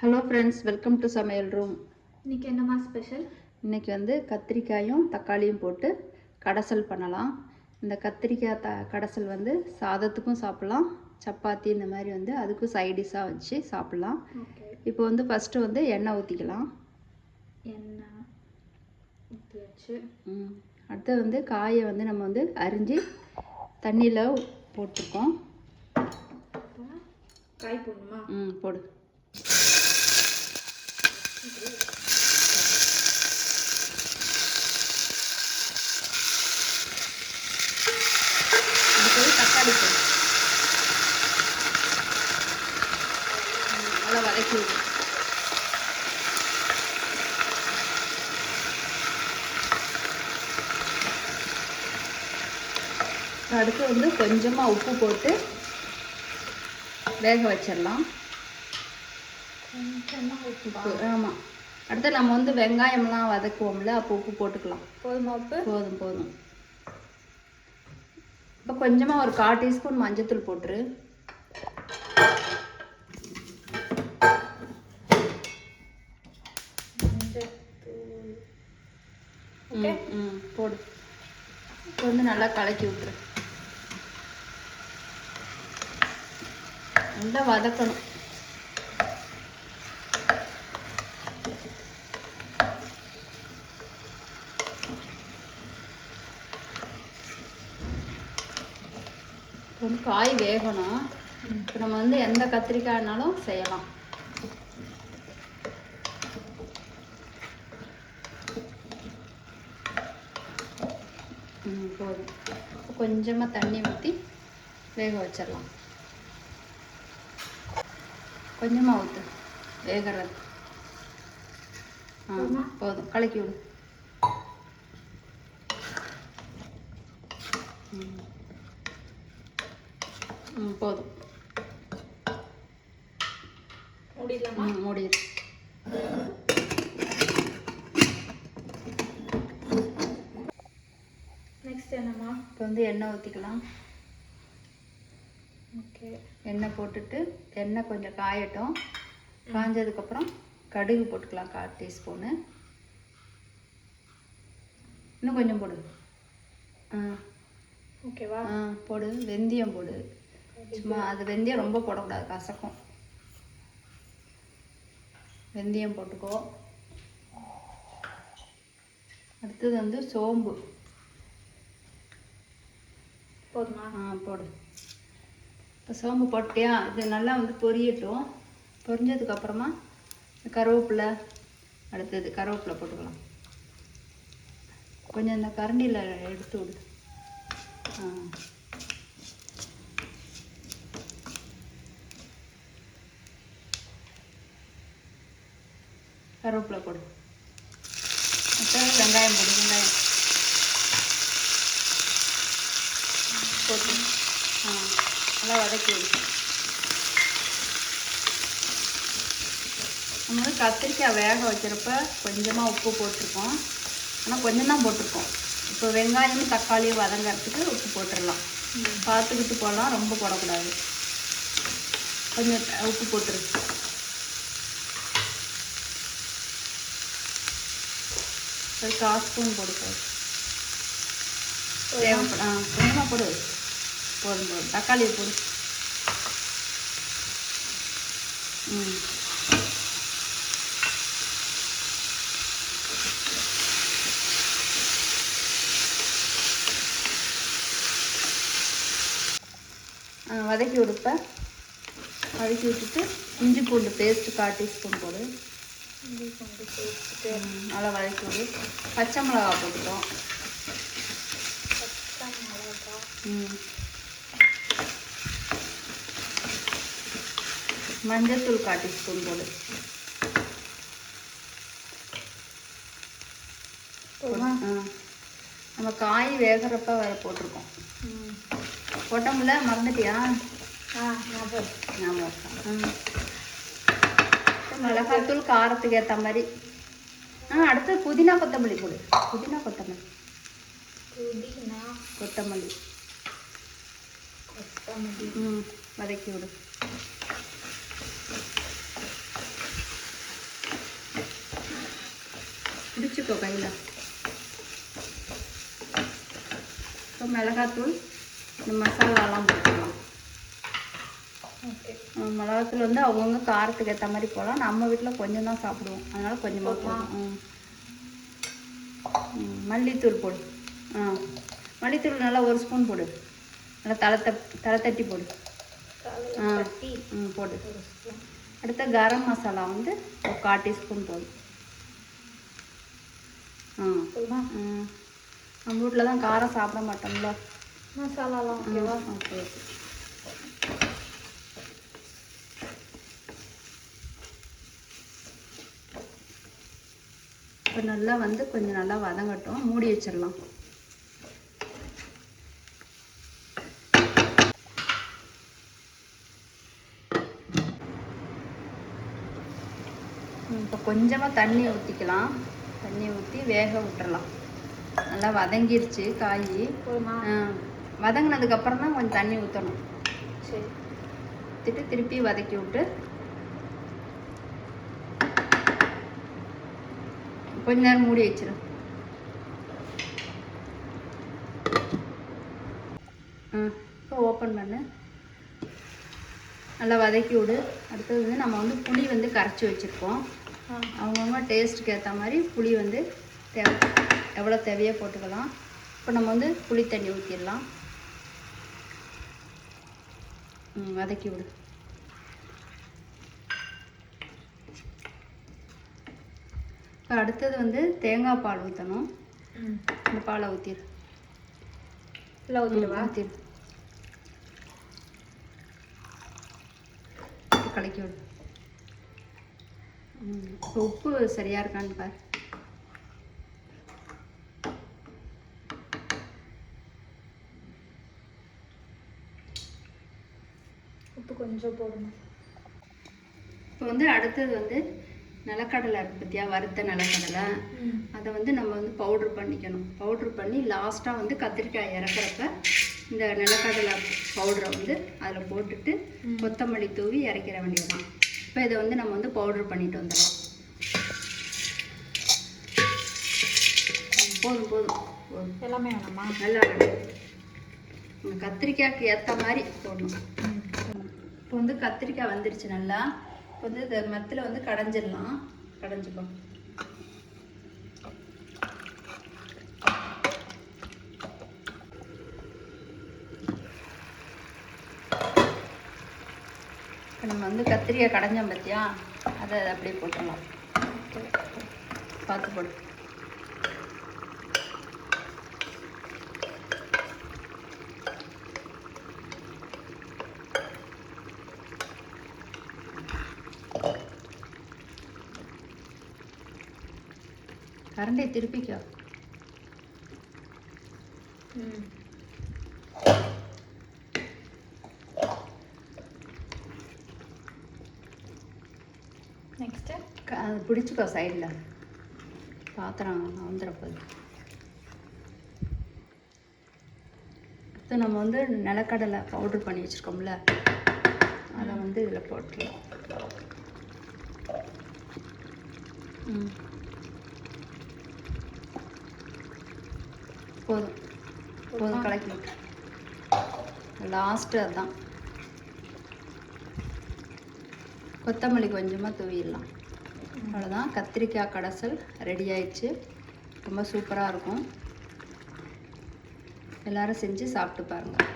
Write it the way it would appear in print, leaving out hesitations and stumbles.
Hello friends, welcome to சமையல் room. இன்றைக்கி என்னம்மா ஸ்பெஷல்? இன்றைக்கி வந்து கத்திரிக்காயும் தக்காளியும் போட்டு கடைசல் பண்ணலாம். இந்த கத்திரிக்காய் கடைசல் வந்து சாதத்துக்கும் சாப்பிட்லாம், சப்பாத்தி இந்த மாதிரி வந்து அதுக்கும் சைடிஷாக வச்சு சாப்பிட்லாம். இப்போ வந்து ஃபஸ்ட்டு வந்து எண்ணெய் ஊற்றிக்கலாம். எண்ணெய் ஊற்றியாச்சு. அடுத்து வந்து காயை வந்து நம்ம வந்து அரிஞ்சு தண்ணியில் போட்டிருக்கோம். காய் போடணுமா? போடு. தக்காளி போடு, நல்லா வதக்கி விடு. அடுத்து வந்து கொஞ்சமாக உப்பு போட்டு வேக வச்சிடலாம். உப்பு, ஆமாம். அடுத்து நம்ம வந்து வெங்காயம்லாம் வதக்குவோம்ல, அப்போ உப்பு போட்டுக்கலாம். போதுமா? உப்பு போதும். இப்போ கொஞ்சமாக ஒரு 1/4 டீஸ்பூன் மஞ்சத்தூள் போட்டுரு. போடு. இப்போ வந்து நல்லா கலக்கி விட்டுரு. நல்லா வதக்கணும். கொஞ்சம் காய் வேகணும். இப்போ நம்ம வந்து எந்த கத்திரிக்காய்னாலும் செய்யலாம். போதும். கொஞ்சமாக தண்ணி ஊற்றி வேக வச்சிடலாம். கொஞ்சமாக ஊற்று வேகிறது. போதும், கலக்கி விடு. போதும், மூடிடு. நெக்ஸ்ட் என்னம்மா? இப்போ வந்து எண்ணெய் ஊற்றிக்கலாம். ஓகே. எண்ணெய் போட்டுட்டு எண்ணெய் கொஞ்சம் காயட்டும். காஞ்சதுக்கப்புறம் கடுகு போட்டுக்கலாம், 1/4 டீஸ்பூனு. இன்னும் கொஞ்சம் போடு. ஓகேவா? போடு. வெந்தயம் போடு. சும்மா அது வெந்தயம் ரொம்ப போடக்கூடாது, கசக்கும். வெந்தயம் போட்டுக்கோ. அடுத்தது வந்து சோம்பு. போதுமா? போடு. இப்போ சோம்பு போட்டியா, இது நல்லா வந்து பொரியட்டும். பொரிஞ்சதுக்கப்புறமா கருவேப்பிலை, அடுத்தது கருவேப்பிலை போட்டுக்கலாம். கொஞ்சம் இந்த கரண்டியில் எடுத்து விடு. கருவேப்பிலை போடு. அப்புறம் வெங்காயம் போடு. வெங்காயம் போட்டு நல்லா வதக்கி விடு. நம்ம வந்து கத்திரிக்காய் வேக வைக்கிறப்ப கொஞ்சமாக உப்பு போட்டிருக்கோம், ஆனால் கொஞ்சம் தான் போட்டிருக்கோம். இப்போ வெங்காயமும் தக்காளியும் வதங்கிறதுக்கு உப்பு போட்டுடலாம். பார்த்துக்கிட்டு போடலாம், ரொம்ப போடக்கூடாது. கொஞ்சம் உப்பு போட்டுரு. ஒரு 1/4 ஸ்பூன் போடு. தேவைப்படும். கொஞ்சமாக போடு. போதும். தக்காளியை போடு. வதக்கி விடுப்ப. வதக்கி விட்டுட்டு இஞ்சி பூண்டு பேஸ்ட்டு 1/4 டீஸ்பூன் போடு. இஞ்சி பூண்டு பேஸ்ட்டு நல்லா வதக்கி விடு. பச்சை மிளகா போட்டுட்டோம். பச்சை மிளகா. மஞ்சத்தூள் 1/4 டீஸ்பூன் போடு. நம்ம காய் வேகிறப்ப வேறு போட்டிருக்கோம். போட்டோம்ல, மறந்துட்டியா? மிளகாத்தூள் காரத்துக்கு ஏற்ற மாதிரி. அடுத்து புதினா கொத்தமல்லி போடு. புதினா கொத்தமல்லி. கொத்தமல்லி வதக்கி விடு. பிடிச்சிக்கோ கையில். இப்போ மிளகாத்தூள் இந்த மசாலாலாம் போட்டுக்கலாம். ஓகே. மிளகாத்தூள் வந்து அவங்கவுங்க காரத்துக்கு ஏற்ற மாதிரி போகலாம். நம்ம வீட்டில் கொஞ்சம் தான் சாப்பிடுவோம், அதனால் கொஞ்சமாக போடலாம். மல்லித்தூள் போடு. மல்லித்தூள் நல்லா 1 ஸ்பூன் போடு. நல்லா தலை தட்டி போடு. போடு. அடுத்த கரம் மசாலா வந்து ஒரு 1/4 டீஸ்பூன் போடும். நம்ம வீட்டில் தான் காரம் சாப்பிட மாட்டோம்ல. மசாலாலாம் ஓகேவா? ஓகே. இப்போ நல்லா வந்து கொஞ்சம் நல்லா வதங்கட்டும், மூடி வச்சிடலாம். இப்போ கொஞ்சமாக தண்ணி ஊற்றிக்கலாம். தண்ணி ஊற்றி வேக விட்டுறலாம். நல்லா வதங்கிருச்சு காய். வதங்கினதுக்கப்புறம் தான் கொஞ்சம் தண்ணி ஊற்றணும். சரி. ஊற்றிட்டு திருப்பி வதக்கி விட்டு கொஞ்ச நேரம் மூடி வச்சிடும். இப்போ ஓப்பன் பண்ணு. நல்லா வதக்கி விடு. அடுத்தது வந்து நம்ம வந்து புளி வந்து கரைச்சி வச்சுருக்கோம். அவங்கவுங்க டேஸ்ட்டுக்கு ஏற்ற மாதிரி புளி வந்து எவ்வளோ தேவையோ போட்டுக்கலாம். இப்போ நம்ம வந்து புளி தண்ணி ஊற்றிடலாம். வதக்கி விடு. இப்போ அடுத்தது வந்து தேங்காய் பால் ஊற்றணும். இந்த பாலை ஊற்றிடு. ஊற்றிடு. கலக்கி விடு. இப்போ உப்பு சரியாக இருக்கான்னு பாரு. உப்பு கொஞ்சம் போடணும். இப்போ வந்து அடுத்தது வந்து நிலக்கடலை இருக்கு பற்றியா, வறுத்த நிலக்கடலை. அதை வந்து நம்ம வந்து பவுட்ரு பண்ணிக்கணும். பவுட்ரு பண்ணி லாஸ்ட்டாக வந்து கத்திரிக்காய் இறக்குறப்ப இந்த நிலக்கடலை பவுடரை வந்து அதில் போட்டுட்டு கொத்தமல்லி தூவி இறக்கிற வேண்டியதுதான். இப்போ இதை வந்து நம்ம வந்து பவுட்ரு பண்ணிட்டு வந்துடலாம். போதும் போதும் போதும். எல்லாமே வேணாமா? நல்லா வேணும். கத்திரிக்காய்க்கு ஏற்ற மாதிரி போடணும். இப்போ வந்து கத்திரிக்காய் வந்துருச்சு நல்லா. இப்போ வந்து இந்த மத்தில் வந்து கடைஞ்சிடலாம். கடைஞ்சிப்போம். இப்போ நம்ம வந்து கத்திரிக்காய் கடைஞ்சோம் பார்த்தியா, அதை அப்படியே போட்டுடலாம். பார்த்து போடு. கரண்டியை திருப்பிக்கோ. நெக்ஸ்ட்டு அது பிடிச்சிக்கோ சைடில். பாத்திரம் வந்துட போகுது. அடுத்து நம்ம வந்து நிலக்கடலை பவுட்ரு பண்ணி வச்சுருக்கோம்ல, அதை வந்து இதில் போட்டுருவோம். போதும் போதும். கலக்கி விட்டு லாஸ்ட்டு அதுதான். கொத்தமல்லி கொஞ்சமாக தூவிடலாம். அவ்வளோதான். கத்திரிக்காய் கடைசல் ரெடி ஆயிடுச்சு. ரொம்ப சூப்பராக இருக்கும். எல்லோரும் செஞ்சு சாப்பிட்டு பாருங்கள்.